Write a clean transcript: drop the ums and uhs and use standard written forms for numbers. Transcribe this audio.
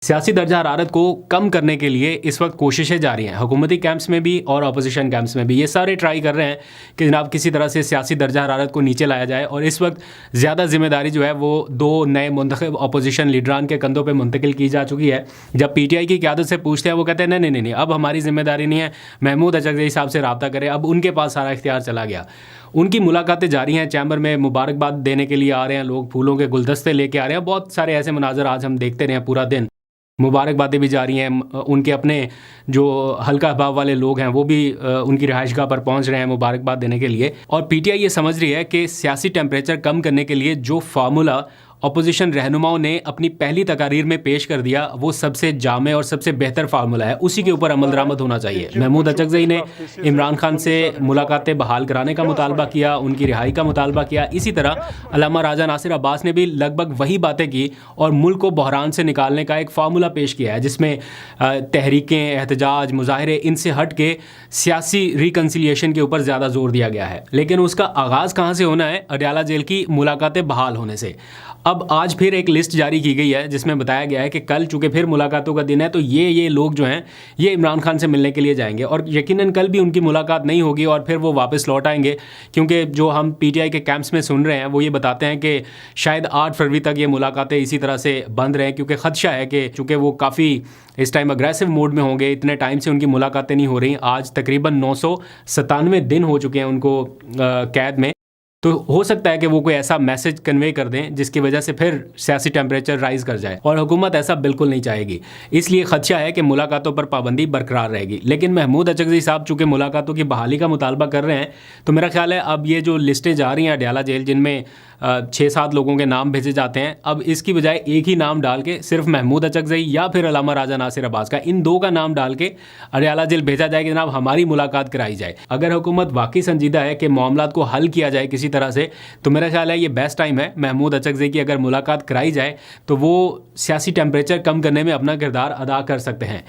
सियासी दर्जा हरारत को कम करने के लिए इस वक्त कोशिशें जारी हैं, हुकूमती कैंप्स में भी और अपोजिशन कैंप्स में भी। ये सारे ट्राई कर रहे हैं कि जनाब किसी तरह से सियासी दर्जा हरारत को नीचे लाया जाए, और इस वक्त ज़्यादा जिम्मेदारी जो है वो दो नए मुंतखब अपोजिशन लीडरान के कंधों पर मुंतकिल की जा चुकी है। जब PTI की क़यादत से पूछते हैं वो कहते हैं नहीं नहीं नहीं, अब हमारी जिम्मेदारी नहीं है, महमूद अचकज़ई साहब से रब्ता करें। अब उनके पास सारा इख्तियार चला गया। उनकी मुलाकातें जारी हैं, चैम्बर में मुबारकबाद देने के लिए आ रहे हैं लोग, फूलों के गुलदस्ते लेके आ रहे हैं। बहुत सारे ऐसे मनाजर आज हम देखते रहे हैं पूरा दिन, मुबारकबादें भी जारी हैं। उनके अपने जो हल्का भाव वाले लोग हैं वो भी उनकी रिहाइशगाह पर पहुंच रहे हैं मुबारकबाद देने के लिए। और PTI ये समझ रही है कि सियासी टेम्परेचर कम करने के लिए जो फार्मूला अपोजिशन रहनुमाओं ने अपनी पहली तकारीर में पेश कर दिया वो सबसे जामे और सबसे बेहतर फार्मूला है, उसी के ऊपर अमल दरामद होना चाहिए। महमूद अचकज़ई ने इमरान खान से मुलाकातें बहाल कराने का मुतालबा किया, उनकी रिहाई का मुतालबा किया। इसी तरह अल्लामा राजा नासिर अब्बास ने भी लगभग वही बातें की और मुल्क को बहरान से निकालने का एक फार्मूला पेश किया है, जिसमें तहरीकें, एहतजाज, मुजाहरे, इनसे हट के सियासी रिकन्सिलियेशन के ऊपर ज़्यादा जोर दिया गया है। लेकिन उसका आगाज़ कहाँ से होना है? अडयाला जेल की मुलाकातें बहाल होने से। अब आज फिर एक लिस्ट जारी की गई है जिसमें बताया गया है कि कल चूँकि फिर मुलाकातों का दिन है, तो ये लोग जो हैं ये इमरान खान से मिलने के लिए जाएंगे, और यकीनन कल भी उनकी मुलाकात नहीं होगी और फिर वो वापस लौट आएंगे। क्योंकि जो हम PTI के कैंप्स में सुन रहे हैं वो ये बताते हैं कि शायद 8 फरवरी तक ये मुलाकातें इसी तरह से बंद रहें, क्योंकि ख़दशा है कि चूँकि वो काफ़ी इस टाइम अग्रेसिव मोड में होंगे, इतने टाइम से उनकी मुलाकातें नहीं हो रही। आज तकरीबन 997 दिन हो चुके हैं उनको कैद में, तो हो सकता है कि वो कोई ऐसा मैसेज कन्वे कर दें जिसकी वजह से फिर सियासी टेम्परेचर राइज़ कर जाए, और हुकूमत ऐसा बिल्कुल नहीं चाहेगी। इसलिए खदशा है कि मुलाकातों पर पाबंदी बरकरार रहेगी। लेकिन महमूद अचकज़ई साहब चूँकि मुलाकातों की बहाली का मुतालबा कर रहे हैं, तो मेरा ख्याल है अब ये जो लिस्टें जा रही हैं अडयाला जेल, जिनमें 6-7 लोगों के नाम भेजे जाते हैं, अब इसकी बजाय एक ही नाम डाल के सिर्फ महमूद अचकज़ई या फिर अल्लामा राजा नासिर अब्बास का, इन दो का नाम डाल के अडयाला जेल भेजा जाए कि जनाब हमारी मुलाकात कराई जाए। अगर हुकूमत वाकई संजीदा है कि मामलात को हल किया जाए किसी तरह से, तो मेरा ख्याल है ये बेस्ट टाइम है। महमूद अचकज़ई की अगर मुलाकात कराई जाए तो वो सियासी टेम्परेचर कम करने में अपना किरदार अदा कर सकते हैं।